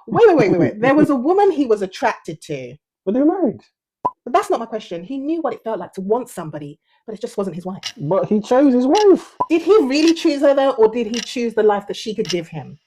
Wait. There was a woman he was attracted to. But they're married. But that's not my question. He knew what it felt like to want somebody, but it just wasn't his wife. But he chose his wife. Did he really choose her though, or did he choose the life that she could give him?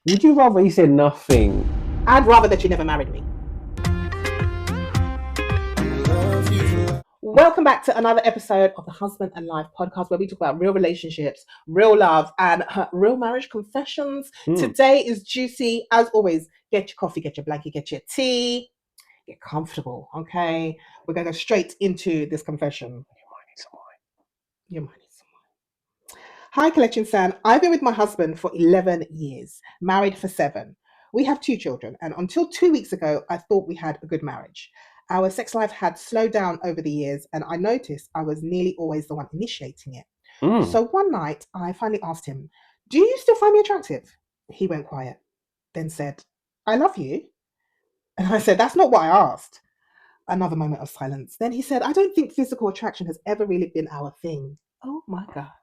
Would you rather he said nothing? I'd rather that you never married me. Welcome back to another episode of the Husband and Life podcast, where we talk about real relationships, real love, and real marriage confessions. Today is juicy. As always, get your coffee, get your blanket, get your tea, get comfortable, okay? We're going to go straight into this confession. You might need some wine. Hi, Collection San. I've been with my husband for 11 years, married for 7. We have 2 children, and until 2 weeks ago, I thought we had a good marriage. Our sex life had slowed down over the years, and I noticed I was nearly always the one initiating it. So one night, I finally asked him, "Do you still find me attractive?" He went quiet, then said, "I love you." And I said, "That's not what I asked." Another moment of silence. Then he said, "I don't think physical attraction has ever really been our thing." Oh my God.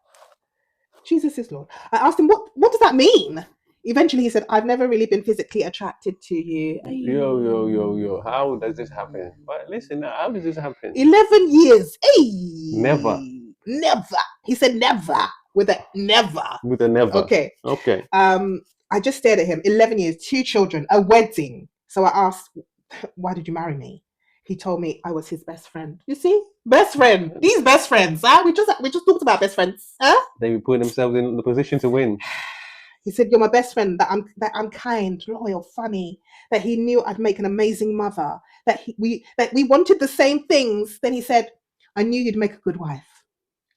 Jesus is Lord. I asked him, what does that mean? Eventually he said, "I've never really been physically attracted to you." Yo. How does this happen? But listen, how does this happen? 11 years. Hey. Never. He said never. With a never. With a never. Okay. I just stared at him. 11 years, 2 children, a wedding. So I asked, "Why did you marry me?" He told me I was his best friend. You see? Best friend. These best friends. Huh? We just talked about best friends. Huh? They be putting themselves in the position to win. He said, "You're my best friend, that I'm kind, loyal, funny, that he knew I'd make an amazing mother, that we wanted the same things." Then he said, "I knew you'd make a good wife."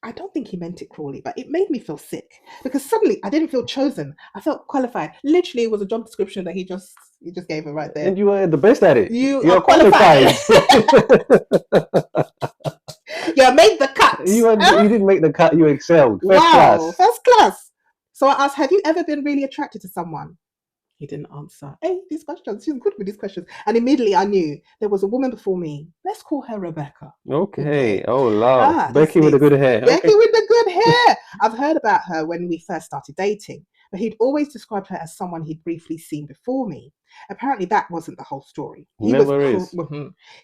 I don't think he meant it cruelly, but it made me feel sick because suddenly I didn't feel chosen. I felt qualified. Literally, it was a job description that he just gave it right there. And you were the best at it. You are qualified. You made the cut. You didn't make the cut. You excelled. First class. So I asked, "Have you ever been really attracted to someone?" He didn't answer. Hey, these questions. She's good with these questions. And immediately I knew there was a woman before me. Let's call her Rebecca. Okay. Oh, love. Becky with the good hair. Becky with the good hair. I've heard about her when we first started dating, but he'd always described her as someone he'd briefly seen before me. Apparently that wasn't the whole story.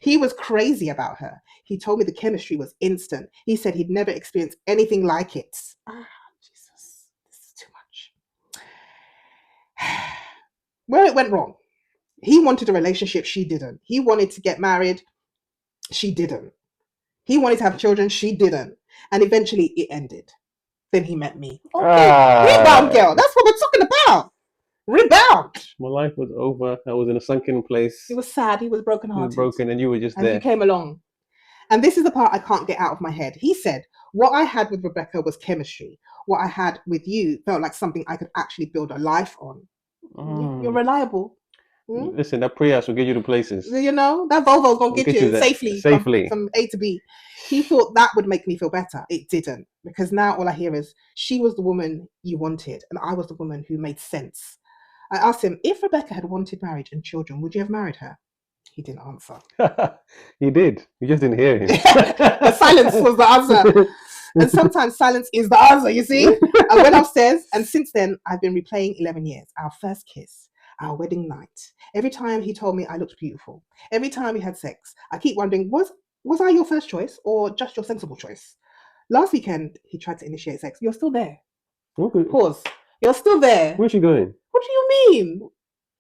He was crazy about her. He told me the chemistry was instant. He said he'd never experienced anything like it. Jesus, this is too much. Where it went wrong. He wanted a relationship, she didn't. He wanted to get married, she didn't. He wanted to have children, she didn't. And eventually it ended. Then he met me. Okay, rebound girl. That's what we're talking about. Rebound. My life was over. I was in a sunken place. He was sad. He was brokenhearted. He was broken, and you were just there. And you came along. And this is the part I can't get out of my head. He said, "What I had with Rebecca was chemistry. What I had with you felt like something I could actually build a life on." You're reliable. Listen, that Prius will get you to places. You know, that Volvo's going to get you safely from A to B. He thought that would make me feel better. It didn't. Because now all I hear is, she was the woman you wanted, and I was the woman who made sense. I asked him, if Rebecca had wanted marriage and children, would you have married her? He didn't answer. He did. You just didn't hear him. The silence was the answer. And sometimes silence is the answer, you see? I went upstairs, and since then, I've been replaying 11 years. Our first kiss, our wedding night. Every time he told me I looked beautiful. Every time we had sex. I keep wondering, was I your first choice or just your sensible choice? Last weekend, he tried to initiate sex. You're still there. Okay. Pause. You're still there. Where's she going? What do you mean?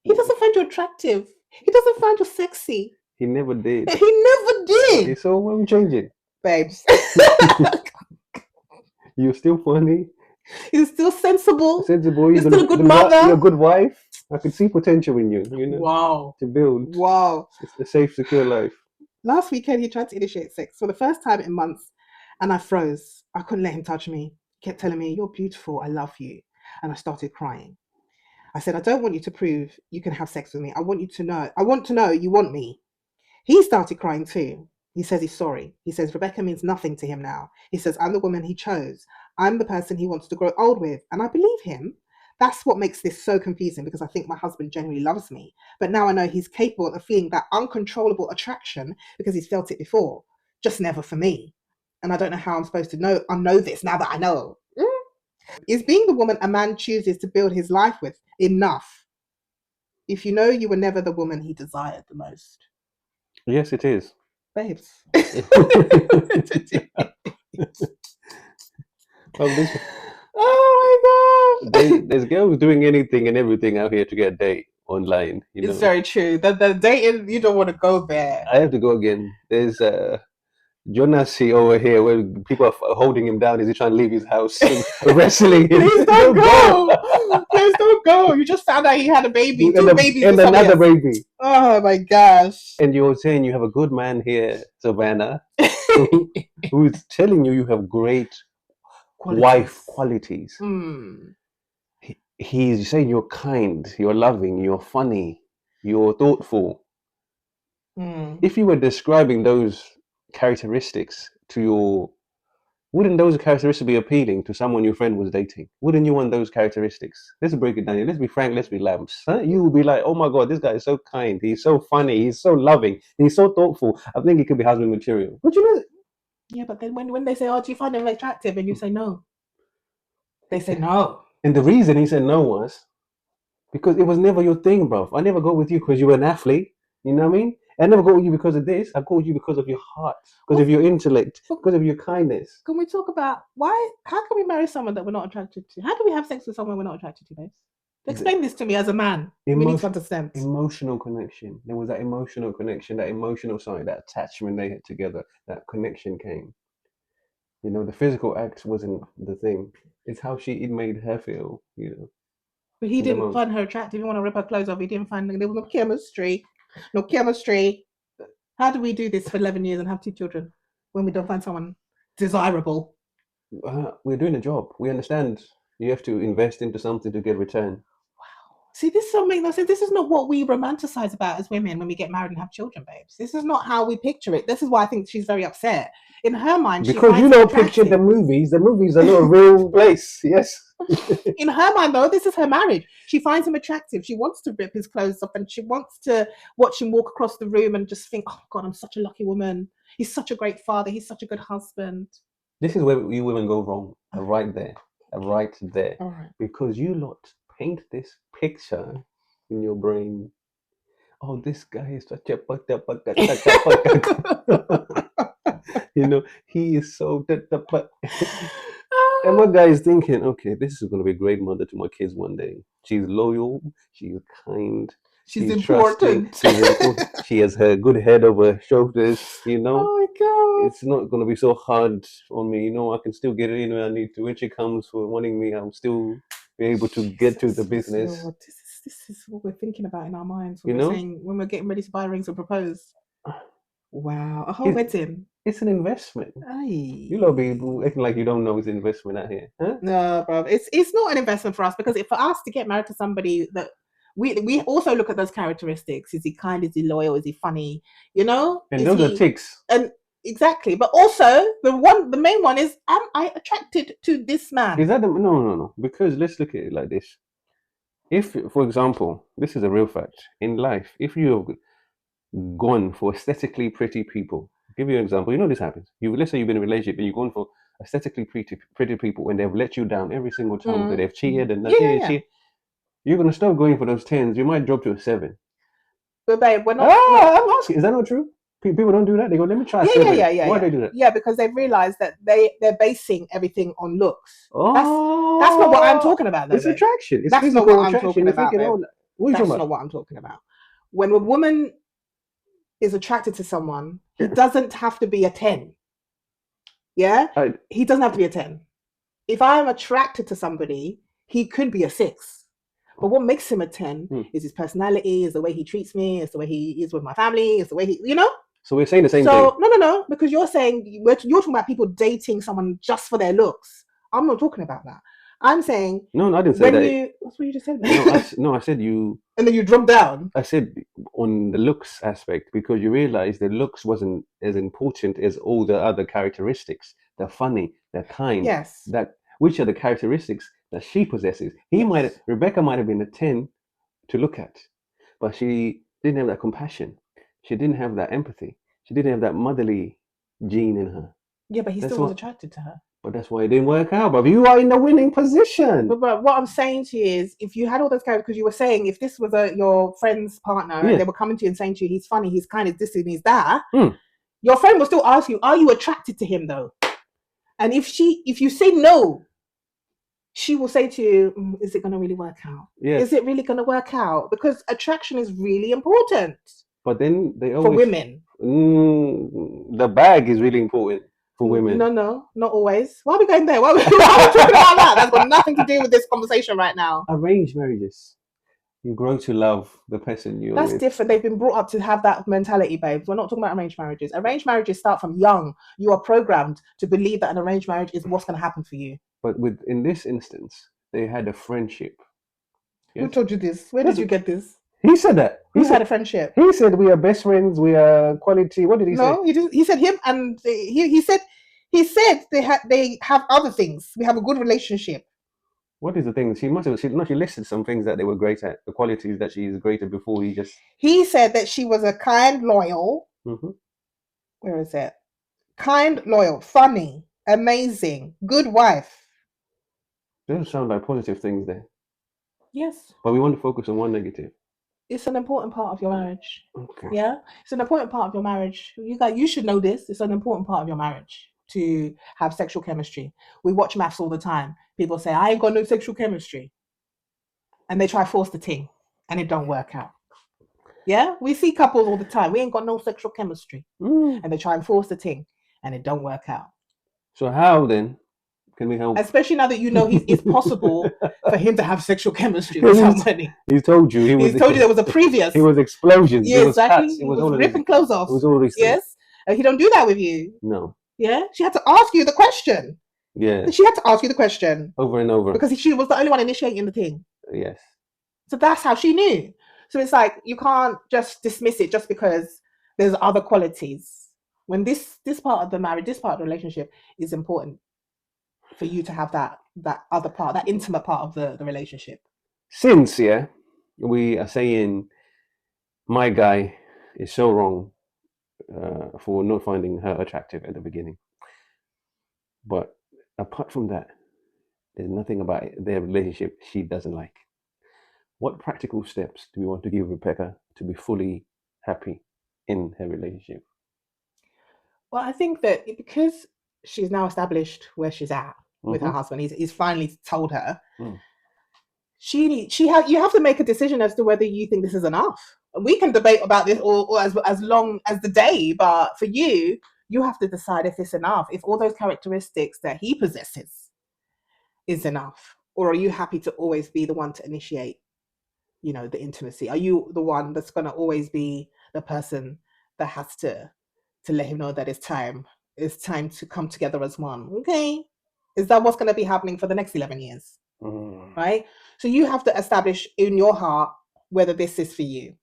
He doesn't find you attractive. He doesn't find you sexy. He never did. He never did. Okay, so when we change it? Babes. You're still funny. You're still sensible. You're still a good mother. You're a good wife. I can see potential in you. You know. Wow. To build. Wow. It's a safe, secure life. Last weekend, he tried to initiate sex for the first time in months, and I froze. I couldn't let him touch me. He kept telling me, "You're beautiful. I love you." And I started crying. I said, "I don't want you to prove you can have sex with me. I want to know you want me." He started crying too. He says he's sorry. He says Rebecca means nothing to him now. He says, "I'm the woman he chose. I'm the person he wants to grow old with." And I believe him. That's what makes this so confusing, because I think my husband genuinely loves me. But now I know he's capable of feeling that uncontrollable attraction because he's felt it before. Just never for me. And I don't know how I'm supposed to know this now that I know. Is being the woman a man chooses to build his life with enough? if you know you were never the woman he desired the most. Yes, it is. Babes. Well, this, Oh my god. there's girls doing anything and everything out here to get a date online. You It's know, very true. The dating, you don't want to go there. I have to go again. There's Jonasi over here where people are holding him down as he's trying to leave his house and wrestling him. Please don't go. Please don't go. You just found out he had a baby. And, Two babies and with somebody another else. baby. Oh my gosh. And you're saying you have a good man here, Savannah, who's telling you have great wife qualities. Mm. He's saying you're kind, you're loving, you're funny, you're thoughtful. Mm. If you were describing those characteristics to your, wouldn't those characteristics be appealing to someone your friend was dating? Wouldn't you want those characteristics? Let's break it down here. Let's be frank, let's be lambs. Huh? You would be like, oh my God, this guy is so kind, he's so funny, he's so loving, he's so thoughtful. I think he could be husband material. But you know, yeah, but then when they say, oh, do you find him attractive? And you say no. They say no. And the reason he said no was because it was never your thing, bro. I never go with you because you were an athlete. You know what I mean? I never go with you because of this. I go with you because of your heart, because of your intellect, because of your kindness. Can we talk about how can we marry someone that we're not attracted to? How can we have sex with someone we're not attracted to, babes? Explain this to me as a man. We need to understand. Emotional connection. There was that emotional connection, that emotional side, that attachment they had together. That connection came. You know, the physical act wasn't the thing. It's how it made her feel, you know. But he didn't find her attractive. You want to rip her clothes off. He didn't find there was no chemistry. No chemistry. How do we do this for 11 years and have 2 children when we don't find someone desirable? We're doing a job. We understand you have to invest into something to get return. Wow. See, this doesn't make no sense. This is not what we romanticize about as women when we get married and have children, babes. This is not how we picture it. This is why I think she's very upset. In her mind, because you don't picture the movies. The movies are not a real place. Yes. In her mind, though, this is her marriage. She finds him attractive. She wants to rip his clothes off, and she wants to watch him walk across the room and just think, "Oh God, I'm such a lucky woman. He's such a great father. He's such a good husband." This is where you women go wrong. Right there, right there. All right. Because you lot paint this picture in your brain. Oh, this guy is such a you know, he is so and my guy is thinking, okay, this is going to be a great mother to my kids one day. She's loyal, she's kind, she's important. She has her good head over her shoulders, you know. Oh my God. It's not going to be so hard on me, you know. I can still get it in when I need to. When she comes for wanting me, I'm still be able to get to the business. Lord, this is what we're thinking about in our minds when we're saying, when we're getting ready to buy rings or propose. Wow, a whole wedding. It's an investment. Aye. You lot be acting like you don't know it's an investment out here, huh? No, bro, it's not an investment for us, because for us to get married to somebody that we also look at those characteristics. Is he kind? Is he loyal? Is he funny? You know, and those are ticks. And exactly, but also the main one is, am I attracted to this man? Is that no? Because let's look at it like this. If, for example, this is a real fact in life, if you have gone for aesthetically pretty people, I'll give you an example. You know this happens. Let's say you've been in a relationship and you've gone for aesthetically pretty people, and they've let you down every single time. That they've cheated and cheated. You're gonna stop going for those 10s. You might drop to a 7. But babe, we're not. I'm asking. Is that not true? People don't do that. They go, let me try. Yeah. Why do they do that? Yeah, because they've realized that they're basing everything on looks. Oh, that's not what I'm talking about. Though, it's attraction. It's that's not what I'm talking about. That's not what I'm talking about. When a woman is attracted to someone, he doesn't have to be a 10. Yeah, he doesn't have to be a 10. If I'm attracted to somebody, he could be a 6. But what makes him a 10 is his personality, is the way he treats me, is the way he is with my family, is the way he, you know. So we're saying the same thing. No, because you're saying you're talking about people dating someone just for their looks. I'm not talking about that. I'm saying no, I didn't say that. That's what you just said. I said you. And then you drop down. I said on the looks aspect, because you realize the looks wasn't as important as all the other characteristics. They're funny, they're kind. Yes. Which are the characteristics that she possesses? Rebecca might have been a 10 to look at, but she didn't have that compassion. She didn't have that empathy. She didn't have that motherly gene in her. Yeah, but he still was attracted to her. But that's why it didn't work out. But you are in the winning position. But what I'm saying to you is, if you had all those characters, because you were saying if this was your friend's partner Yeah. and they were coming to you and saying to you, he's funny, he's kind, he's this and he's that, Mm. your friend will still ask you, are you attracted to him though? And if you say no, she will say to you, is it going to really work out? Yes. Is it really going to work out? Because attraction is really important But then they always for women. The bag is really important for women. No, not always. Why are we going there? Why are we talking about that? That's got nothing to do with this conversation right now. Arranged marriages. You grow to love the person you're That's with. different. They've been brought up to have that mentality, babes. We're not talking about arranged marriages. Arranged marriages start from young. You are programmed to believe that an arranged marriage is what's going to happen for you. But in this instance, they had a friendship. Who told you this? Where did you get this? He said that. Who had a friendship? He said we are best friends. We are quality. What did he say? No, he didn't. He said him and he said they have other things. We have a good relationship. What is the thing? She listed some things that they were great at, the qualities that she is great at before he just... He said that she was a kind, loyal... Mm-hmm. Where is it? Kind, loyal, funny, amazing, good wife. Those sound like positive things there. Yes. But we want to focus on one negative. It's an important part of your marriage. Okay. Yeah? It's an important part of your marriage. You should know this. It's an important part of your marriage to have sexual chemistry. We watch maths all the time. People say, I ain't got no sexual chemistry. And they try force the thing and it don't work out. Yeah? We see couples all the time. We ain't got no sexual chemistry. And they try and force the thing and it don't work out. So how then can we help? Especially now that you know it's possible for him to have sexual chemistry with somebody. He told you. He told you there was a previous. It was explosions. Yeah, it was exactly. cuts. It was ripping clothes off. It was all these things. Yes. And he don't do that with you. No. Yeah. She had to ask you the question. Yeah. She had to ask you the question. Over and over. Because she was the only one initiating the thing. Yes. So that's how she knew. So it's like you can't just dismiss it just because there's other qualities. When this part of the marriage, this part of the relationship is important for you to have that other part, that intimate part of the relationship. Since, we are saying my guy is so wrong for not finding her attractive at the beginning. But apart from that, there's nothing about their relationship she doesn't like. What practical steps do we want to give Rebecca to be fully happy in her relationship? Well, I think that because she's now established where she's at with her husband, he's finally told her. You have to make a decision as to whether you think this is enough. We can debate about this or as long as the day, but for you have to decide if it's enough, if all those characteristics that he possesses is enough, or are you happy to always be the one to initiate, the intimacy? Are you the one that's going to always be the person that has to let him know that it's time to come together as one? Okay. Is that what's going to be happening for the next 11 years? Right? So you have to establish in your heart whether this is for you.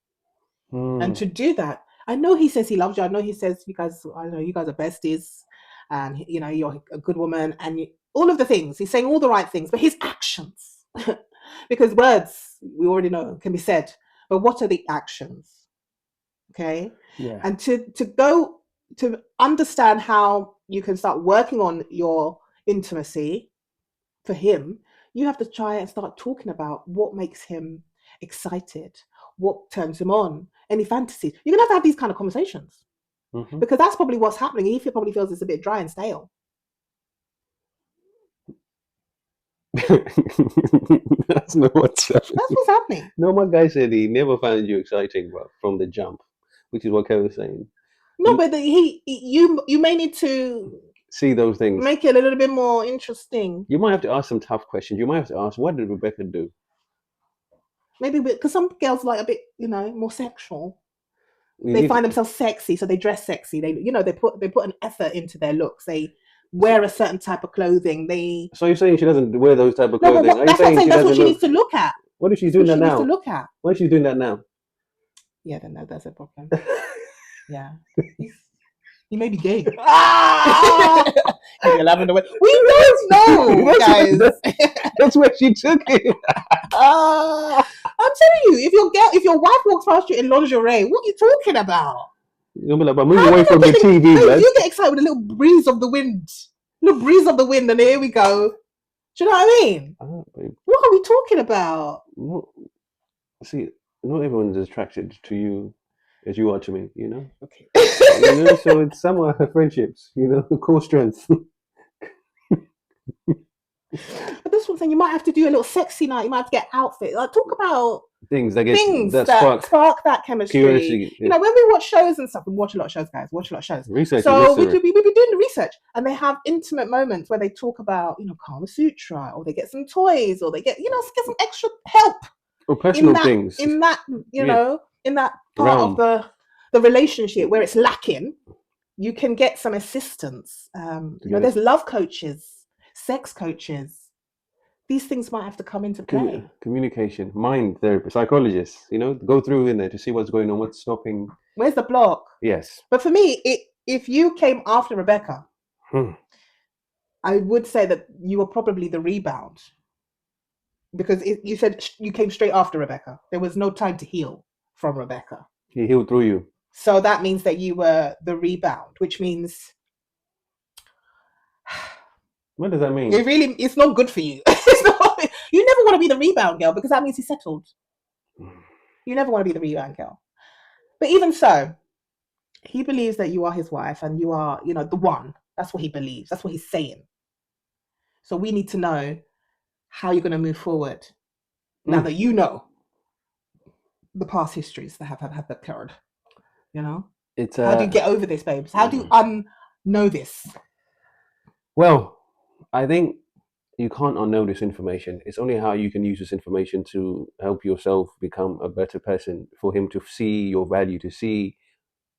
And to do that, I know he says he loves you. I know he says you guys are besties and, you're a good woman and all of the things. He's saying all the right things, but his actions, because words, we already know, can be said, but what are the actions? Okay? Yeah. And to go to understand how you can start working on your intimacy for him, you have to try and start talking about what makes him excited, what turns him on, any fantasies. You're gonna have to have these kind of conversations because that's probably what's happening. He probably feels it's a bit dry and stale. That's not what's happening. That's what's happening. No, my guy said he never found you exciting, bro, from the jump, which is what Kev was saying. No, but you may need to see those things, make it a little bit more interesting. You might have to ask some tough questions. You might have to ask, what did Rebecca do? Maybe because some girls like a bit, more sexual. They find themselves sexy, so they dress sexy. They put an effort into their looks. They wear a certain type of clothing. So you're saying she doesn't wear those type of clothing? No, that's what she needs to look at. What if she's doing that now? Needs to look at. What if she's doing that now? Yeah, then that's a problem. Yeah, he may be gay. We don't know, guys. That's where she took it. I'm telling you, if your wife walks past you in lingerie, what are you talking about? You'll be like, but move away from the TV, man. You get excited with a little breeze of the wind. Little breeze of the wind, and here we go. Do you know what I mean? Babe, What are we talking about? see, not everyone's as attracted to you as you are to me, you know? Okay. You know, so it's somewhat friendships, you know, core strength. But this one thing, you might have to do a little sexy night. You might have to get outfit. Like, talk about Things that spark that chemistry. curiosity. You know, when we watch shows and stuff, we watch a lot of shows, guys. Watch a lot of shows. Research. So we be doing the research, and they have intimate moments where they talk about, you know, Kama Sutra, or they get some toys, or they get, you know, get some extra help. Or personal things. In that, you know, in that part of the relationship where it's lacking, you can get some assistance. You know, there's love coaches, sex coaches. These things might have to come into play. Communication, mind therapy, psychologists, you know, go through in there to see what's going on, what's stopping. Where's the block? Yes. But for me, if you came after Rebecca, I would say that you were probably the rebound. Because you said you came straight after Rebecca. There was no time to heal from Rebecca. He healed through you. So that means that you were the rebound, which means... What does that mean? It's not good for you. You never want to be the rebound girl, because that means he's settled. You never want to be the rebound girl. But even so, he believes that you are his wife and you are, you know, the one. That's what he believes. That's what he's saying. So we need to know how you're going to move forward now that you know the past histories that have occurred. You know? How do you get over this, babes? How do you unknow this? Well, I think you can't unknow this information. It's only how you can use this information to help yourself become a better person, for him to see your value, to see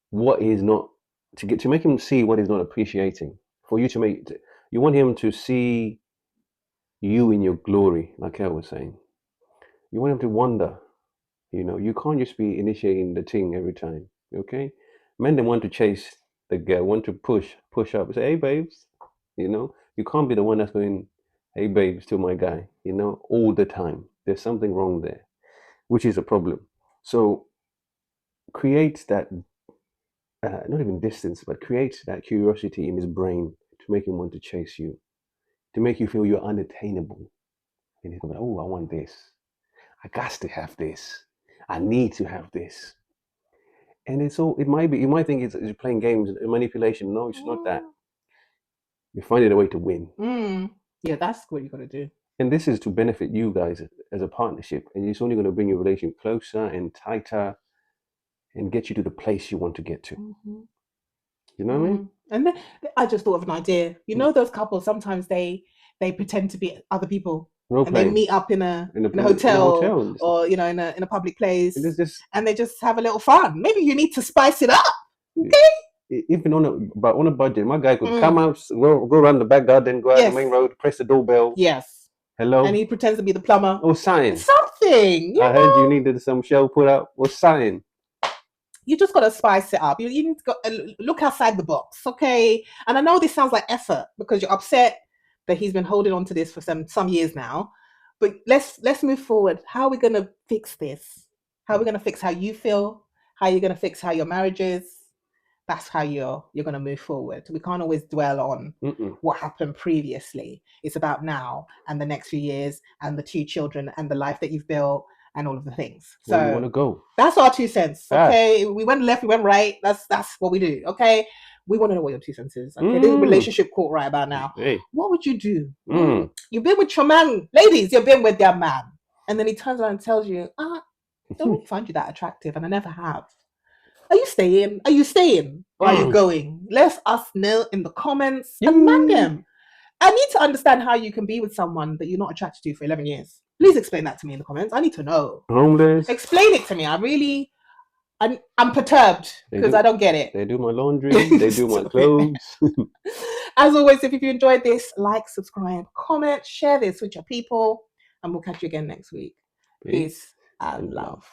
what is not, to make him see what is not appreciating. For you you want him to see you in your glory, like I was saying. You want him to wonder. You know, you can't just be initiating the thing every time. Okay? Men don't want to chase the girl, want to push up, say, hey babes. You know, you can't be the one that's going, hey babes, to my guy, you know, all the time. There's something wrong there, which is a problem. So create that, not even distance, but create that curiosity in his brain to make him want to chase you, to make you feel you're unattainable. And he's like, oh, I want this. I got to have this. I need to have this. And it might be, you might think it's playing games, manipulation. No, it's not that. You're finding a way to win. Yeah, that's what you got to do. And this is to benefit you guys as a partnership. And it's only going to bring your relationship closer and tighter and get you to the place you want to get to. You know what I mean? And then I just thought of an idea. You know, those couples, sometimes they pretend to be other people. And they meet up in a hotel or, you know, in a public place. And they just have a little fun. Maybe you need to spice it up. Okay? Even on a budget, my guy could come out, go around the back garden, go out the main road, press the doorbell. Yes. Hello. And he pretends to be the plumber. Or sign. Something. I heard you needed some shell put up. Or sign. You just got to spice it up. You need to go, look outside the box, okay? And I know this sounds like effort because you're upset that he's been holding on to this for some years now. But let's move forward. How are we going to fix this? How are we going to fix how you feel? How are you going to fix how your marriage is? That's how you're going to move forward. We can't always dwell on what happened previously. It's about now and the next few years and the 2 children and the life that you've built and all of the things. So where you want to go. That's our 2 cents. Okay, we went left, we went right. That's what we do. Okay, we want to know what your 2 cents is. Okay, this is relationship court right about now. Hey. What would you do? You've been with your man, ladies. You've been with their man, and then he turns around and tells you, I don't really find you that attractive, and I never have. Are you staying? Are you staying? Or are you going? Let us know in the comments and man them. I need to understand how you can be with someone that you're not attracted to for 11 years. Please explain that to me in the comments. I need to know. Homeless. Explain it to me. I'm perturbed because I don't get it. They do my laundry. They do my clothes. As always, if you enjoyed this, like, subscribe, comment, share this with your people, and we'll catch you again next week. Peace and love.